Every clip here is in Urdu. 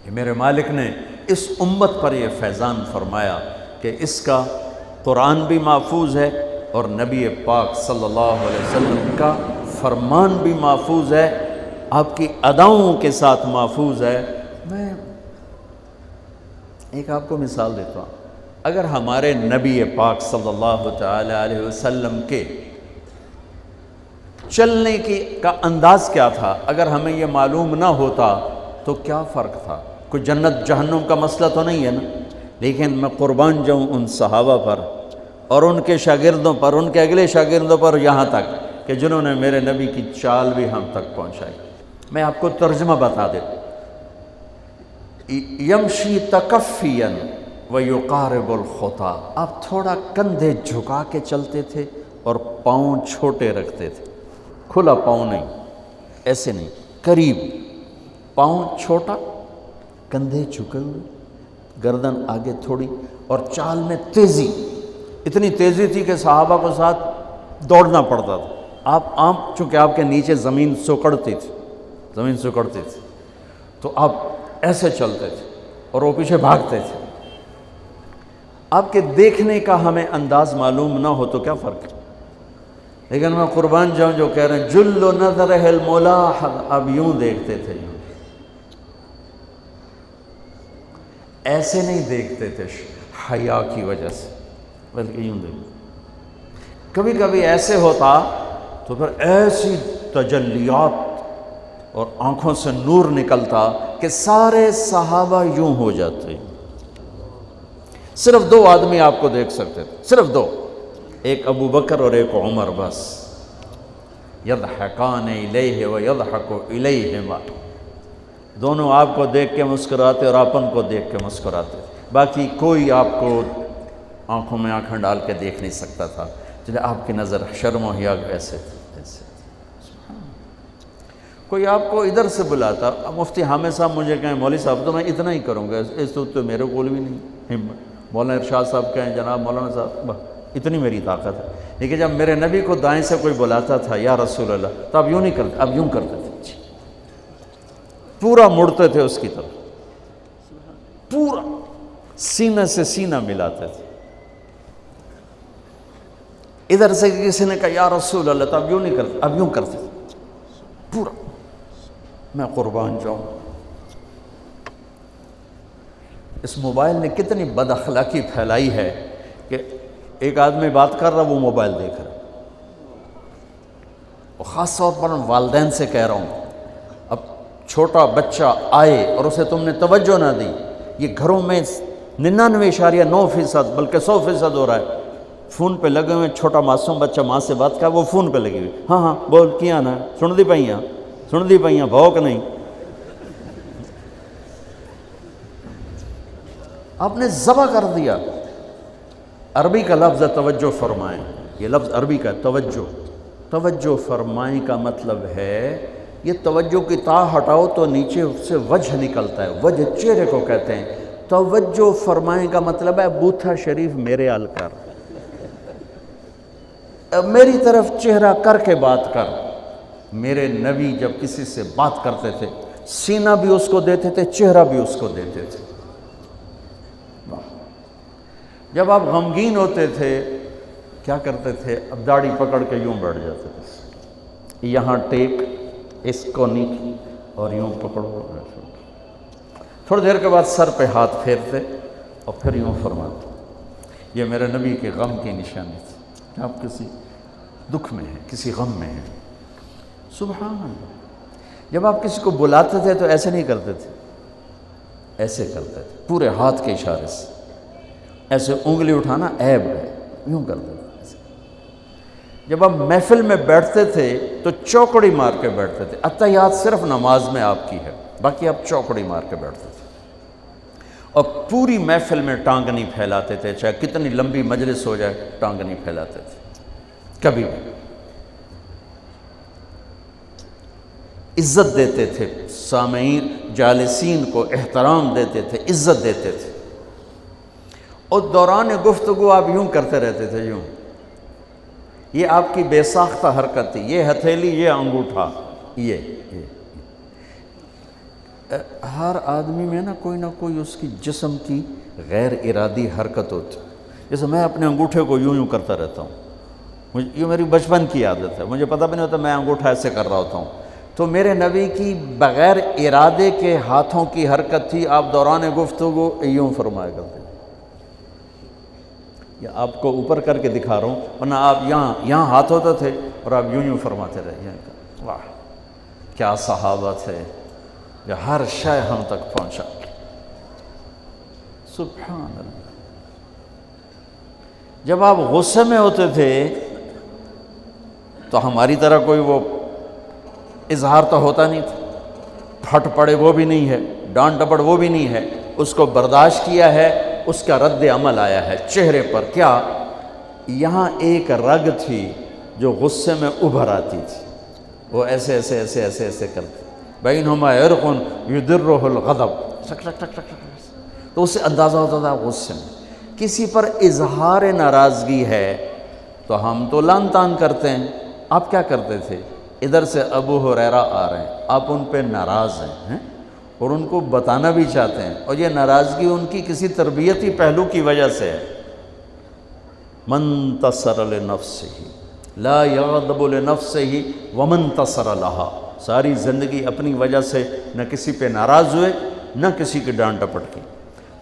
کہ میرے مالک نے اس امت پر یہ فیضان فرمایا کہ اس کا قرآن بھی محفوظ ہے اور نبی پاک صلی اللہ علیہ وسلم کا فرمان بھی محفوظ ہے، آپ کی اداؤں کے ساتھ محفوظ ہے۔ میں ایک آپ کو مثال دیتا ہوں، اگر ہمارے نبی پاک صلی اللہ تعالی علیہ وسلم کے چلنے کا انداز کیا تھا، اگر ہمیں یہ معلوم نہ ہوتا تو کیا فرق تھا؟ کوئی جنت جہنم کا مسئلہ تو نہیں ہے نا، لیکن میں قربان جاؤں ان صحابہ پر اور ان کے شاگردوں پر، ان کے اگلے شاگردوں پر، یہاں تک کہ جنہوں نے میرے نبی کی چال بھی ہم تک پہنچائی۔ میں آپ کو ترجمہ بتا دیتا، یمشی تکفیا ویقارب الخطا، آپ تھوڑا کندھے جھکا کے چلتے تھے اور پاؤں چھوٹے رکھتے تھے، کھلا پاؤں نہیں، ایسے نہیں، قریب، پاؤں چھوٹا، کندھے جھکے ہوئے، گردن آگے تھوڑی، اور چال میں تیزی، اتنی تیزی تھی کہ صحابہ کو ساتھ دوڑنا پڑتا تھا۔ آپ عام، چونکہ آپ کے نیچے زمین سکڑتی تھی، زمین سکڑتی تھی، تو آپ ایسے چلتے تھے اور وہ پیچھے بھاگتے تھے۔ آپ کے دیکھنے کا ہمیں انداز معلوم نہ ہو تو کیا فرق ہے؟ لیکن میں قربان جاؤں جو کہہ رہے ہیں جل نظرہ الملاحظ، اب یوں دیکھتے تھے، یوں ایسے نہیں دیکھتے تھے حیا کی وجہ سے، بلکہ یوں دیکھتے۔ کبھی کبھی ایسے ہوتا تو پھر ایسی تجلیات اور آنکھوں سے نور نکلتا کہ سارے صحابہ یوں ہو جاتے۔ صرف دو آدمی آپ کو دیکھ سکتے تھے، صرف دو، ایک ابو بکر اور ایک عمر، بس۔ یضحکان الیہ ویضحک الیہما، دونوں آپ کو دیکھ کے مسکراتے اور اپن کو دیکھ کے مسکراتے، باقی کوئی آپ کو آنکھوں میں آنکھیں ڈال کے دیکھ نہیں سکتا تھا، جنہیں آپ کی نظر شرم و حیا ایسے تھی، ایسے۔ کوئی آپ کو ادھر سے بلاتا، مفتی حامد صاحب مجھے کہیں مولوی صاحب تو میں اتنا ہی کروں گا، اس تو میرے کول بھی نہیں ہمت۔ مولانا ارشاد صاحب کہیں جناب مولانا صاحب، اتنی میری طاقت ہے۔ لیکن جب میرے نبی کو دائیں سے کوئی بلاتا تھا یا رسول اللہ، تو اب یوں نہیں کرتے، اب یوں کرتے تھے، پورا مڑتے تھے اس کی طرف، پورا سینہ سے سینہ ملاتے تھے۔ ادھر سے کسی نے کہا یا رسول اللہ، تو اب یوں نہیں کرتے، اب یوں کرتے تھے پورا۔ میں قربان جاؤں، اس موبائل نے کتنی بد اخلاقی پھیلائی ہے کہ ایک آدمی بات کر رہا، وہ موبائل دیکھ رہا۔ اور خاص طور پر والدین سے کہہ رہا ہوں، اب چھوٹا بچہ آئے اور اسے تم نے توجہ نہ دی، یہ گھروں میں 99.9% بلکہ 100% ہو رہا ہے، فون پہ لگے ہوئے، چھوٹا معصوم بچہ ماں سے بات کر، وہ فون پہ لگی ہوئی، ہاں ہاں بول کیا نا، سن دی پئیاں، سن دی پئیاں، بھوک نہیں۔ آپ نے ذبح کر دیا۔ عربی کا لفظ ہے توجہ فرمائیں، یہ لفظ عربی کا توجہ، توجہ فرمائیں کا مطلب ہے، یہ توجہ کی تا ہٹاؤ تو نیچے سے وجہ نکلتا ہے، وجہ چہرے کو کہتے ہیں۔ توجہ فرمائیں کا مطلب ہے بوتھا شریف میرے حال کر، میری طرف چہرہ کر کے بات کر۔ میرے نبی جب کسی سے بات کرتے تھے، سینہ بھی اس کو دیتے تھے، چہرہ بھی اس کو دیتے تھے۔ جب آپ غمگین ہوتے تھے کیا کرتے تھے؟ اب داڑھی پکڑ کے یوں بیٹھ جاتے تھے، یہاں ٹیک، اس کو نیچے، اور یوں پکڑو۔ تھوڑی دیر کے بعد سر پہ ہاتھ پھیرتے اور پھر یوں فرماتے۔ یہ میرے نبی کے غم کی نشانی تھی کہ آپ کسی دکھ میں ہیں، کسی غم میں ہیں۔ سبحان اللہ۔ جب آپ کسی کو بلاتے تھے تو ایسے نہیں کرتے تھے، ایسے کرتے تھے، پورے ہاتھ کے اشارے سے، ایسے انگلی اٹھانا عیب ہے، یوں کرتے تھے ایسے۔ جب آپ محفل میں بیٹھتے تھے تو چوکڑی مار کے بیٹھتے تھے، اتحیات صرف نماز میں آپ کی ہے، باقی آپ چوکڑی مار کے بیٹھتے تھے، اور پوری محفل میں ٹانگ نہیں پھیلاتے تھے، چاہے کتنی لمبی مجلس ہو جائے ٹانگ نہیں پھیلاتے تھے کبھی بھی۔ عزت دیتے تھے، سامعین جالسین کو احترام دیتے تھے، عزت دیتے تھے، اور دوران گفتگو آپ یوں کرتے رہتے تھے، یوں۔ یہ آپ کی بے ساختہ حرکت تھی، یہ ہتھیلی، یہ انگوٹھا، یہ ہر آدمی میں نا کوئی اس کی جسم کی غیر ارادی حرکت ہوتی. جیسے میں اپنے انگوٹھے کو یوں کرتا رہتا ہوں، یہ میری بچپن کی عادت ہے، مجھے پتہ بھی نہیں ہوتا میں انگوٹھا ایسے کر رہا ہوتا ہوں. تو میرے نبی کی بغیر ارادے کے ہاتھوں کی حرکت تھی. آپ دوران گفتگو یوں فرمایا کرتے، یا آپ کو اوپر کر کے دکھا رہا ہوں، ورنہ آپ یہاں ہاتھ ہوتے تھے اور آپ یوں فرماتے رہے. واہ کیا صحابہ تھے جو ہر شے ہم تک پہنچا. سبحان اللہ. جب آپ غصے میں ہوتے تھے تو ہماری طرح کوئی وہ اظہار تو ہوتا نہیں تھا، پھٹ پڑے وہ بھی نہیں ہے، ڈانٹ ڈپٹ وہ بھی نہیں ہے. اس کو برداشت کیا ہے، اس کا رد عمل آیا ہے چہرے پر. کیا یہاں ایک رگ تھی جو غصے میں ابھر آتی تھی، وہ ایسے ایسے ایسے ایسے ایسے کرتے. بینہما عرق یدرہ الغضب، ٹک ٹک ٹک ٹک. تو اس سے اندازہ ہوتا تھا غصے میں کسی پر اظہار ناراضگی ہے تو ہم تو لان تان کرتے ہیں. آپ کیا کرتے تھے؟ ادھر سے ابو ہریرہ آ رہے ہیں، آپ ان پہ ناراض ہیں اور ان کو بتانا بھی چاہتے ہیں، اور یہ ناراضگی ان کی کسی تربیتی پہلو کی وجہ سے ہے. من تصر لنفسہ لا یغضب لنفسہ ومن تصر لہا. ساری زندگی اپنی وجہ سے نہ کسی پہ ناراض ہوئے نہ کسی کی ڈانٹ ڈپٹ کی.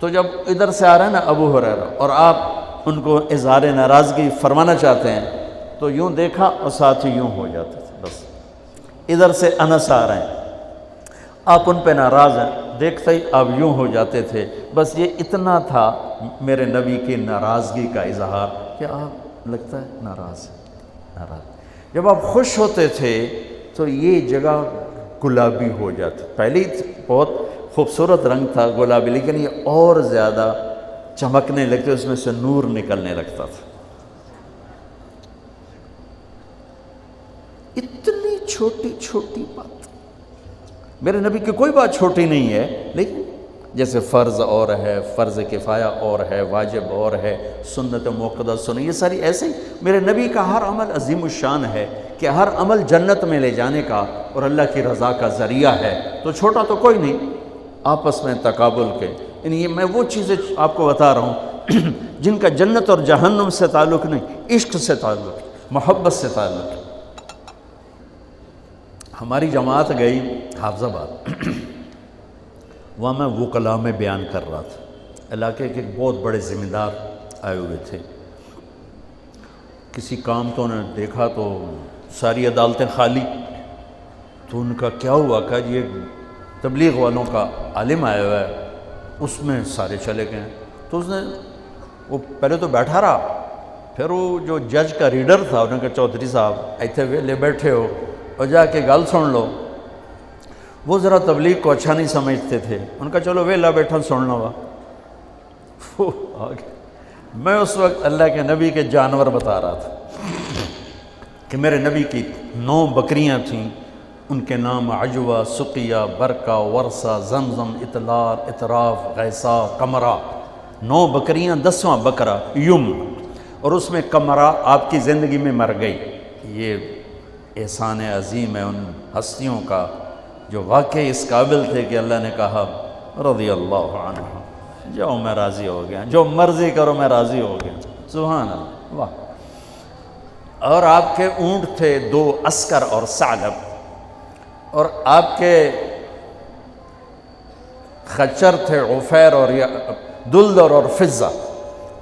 تو جب ادھر سے آ رہے ہیں نا ابو ہریرہ اور آپ ان کو اظہار ناراضگی فرمانا چاہتے ہیں تو یوں دیکھا اور ساتھ ہی یوں ہو جاتے تھے. بس ادھر سے انس آ رہے ہیں، آپ ان پہ ناراض ہیں، دیکھتے ہی آپ یوں ہو جاتے تھے. بس یہ اتنا تھا میرے نبی کی ناراضگی کا اظہار کہ آپ لگتا ہے ناراض ہیں، ناراض. جب آپ خوش ہوتے تھے تو یہ جگہ گلابی ہو جاتی. پہلے بہت خوبصورت رنگ تھا گلابی، لیکن یہ اور زیادہ چمکنے لگتے، اس میں سے نور نکلنے لگتا تھا. اتنی چھوٹی چھوٹی بات، میرے نبی کی کوئی بات چھوٹی نہیں ہے، لیکن جیسے فرض اور ہے، فرض کفایہ اور ہے، واجب اور ہے، سنت موقدہ سنت، یہ ساری ایسے ہی میرے نبی کا ہر عمل عظیم الشان ہے کہ ہر عمل جنت میں لے جانے کا اور اللہ کی رضا کا ذریعہ ہے. تو چھوٹا تو کوئی نہیں، آپس میں تقابل کے. یعنی یہ میں وہ چیزیں آپ کو بتا رہا ہوں جن کا جنت اور جہنم سے تعلق نہیں، عشق سے تعلق، محبت سے تعلق. ہماری جماعت گئی حافظ آباد، وہاں میں وکلاء میں بیان کر رہا تھا. علاقے کے بہت بڑے ذمہ دار آئے ہوئے تھے. کسی کام تو انہوں نے دیکھا تو ساری عدالتیں خالی. تو ان کا کیا ہوا کہ یہ تبلیغ والوں کا عالم آیا ہوا ہے، اس میں سارے چلے گئے. تو اس نے وہ پہلے تو بیٹھا رہا، پھر وہ جو جج کا ریڈر تھا انہوں نے کہا چودھری صاحب ایتھے ویلے بیٹھے ہو اور جا کے گل سن لو. وہ ذرا تبلیغ کو اچھا نہیں سمجھتے تھے. ان کا چلو ویلا بیٹھا سن لو. وہ آگے میں اس وقت اللہ کے نبی کے جانور بتا رہا تھا کہ میرے نبی کی 9 بکریاں تھیں، ان کے نام عجوہ، سقیہ، برکہ، ورثہ، زمزم، اطلال، اطراف، غیثہ، قمرہ. 9 بکریاں، 10واں بکرا یم، اور اس میں قمرہ آپ کی زندگی میں مر گئی. یہ احسان عظیم ہے ان ہستیوں کا جو واقعی اس قابل تھے کہ اللہ نے کہا رضی اللہ عنہ، جاؤ میں راضی ہو گیا، جو مرضی کرو میں راضی ہو گیا. سبحان اللہ. واہ. اور آپ کے اونٹ تھے 2 عسکر اور ثعلب، اور آپ کے خچر تھے عفیر اور دلدر اور فضہ،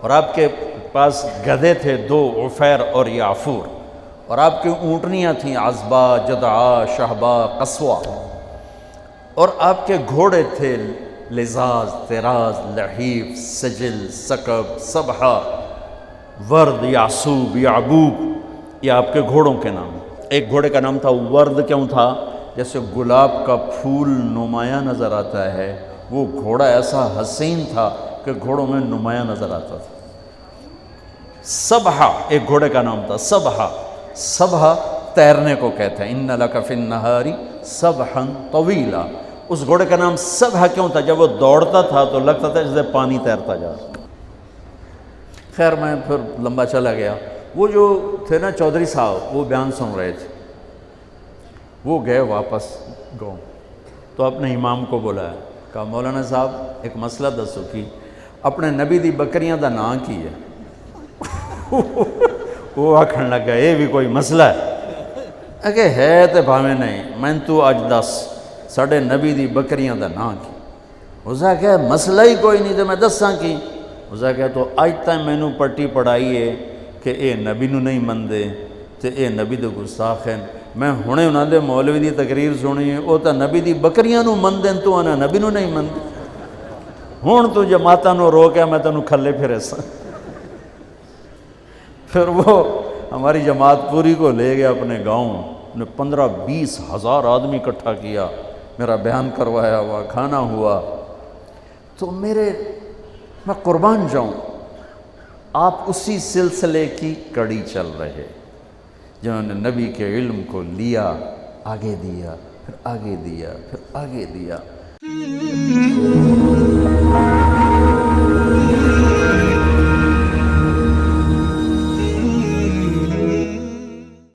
اور آپ کے پاس گدھے تھے 2 عفیر اور یعفور، اور آپ کی اونٹنیاں تھیں عذبہ، جدعا، شہبہ، قصوہ، اور آپ کے گھوڑے تھے لزاز، تراز، لحیف، سجل، سکب، سبحہ، ورد، یعصوب، یعبوب. یہ آپ کے گھوڑوں کے نام. ایک گھوڑے کا نام تھا ورد. کیوں تھا؟ جیسے گلاب کا پھول نمایاں نظر آتا ہے، وہ گھوڑا ایسا حسین تھا کہ گھوڑوں میں نمایاں نظر آتا تھا. سبحہ ایک گھوڑے کا نام تھا. سبحہ، سبحہ تیرنے کو کہتے ہیں. ان لک فی النہار سبحا طویلا. اس گھوڑے کا نام سبحہ کیوں تھا؟ جب وہ دوڑتا تھا تو لگتا تھا جیسے پانی تیرتا جا رہا. خیر میں پھر لمبا چلا گیا. وہ جو تھے نا چودھری صاحب، وہ بیان سن رہے تھے. وہ گئے واپس گاؤں. تو اپنے امام کو بلایا، کہا مولانا صاحب ایک مسئلہ دسو کی اپنے نبی دی بکریاں دا نام کی ہے؟ وہ آکھن لگا یہ بھی کوئی مسئلہ ہے کہ ہے تے بھاویں نہیں، میں تو اج دس ساڑھے نبی دی بکریاں دا نام کی؟ اسا کہا مسئلہ ہی کوئی نہیں تے میں دساں کی؟ اسا کہا تو اج تک میں نو پٹی پڑھائی ہے کہ اے نبی نو نہیں مندے تے اے نبی دے گستاخ ہیں، میں ہونے انہاں دے مولوی دی تقریر سنی ہے او تا نبی دی بکریاں نو مندیں تو انہاں نبی نو نہیں مندے، ہون تو جماعتاں نو روکیا میں تنو کھلے پھرے سا۔ پھر وہ ہماری جماعت پوری کو لے گیا اپنے گاؤں، نے 15-20 ہزار آدمی اکٹھا کیا، میرا بیان کروایا ہوا، کھانا ہوا۔ تو میں قربان جاؤں، آپ اسی سلسلے کی کڑی چل رہے جنہوں نے نبی کے علم کو لیا، آگے دیا، پھر آگے دیا، پھر آگے دیا۔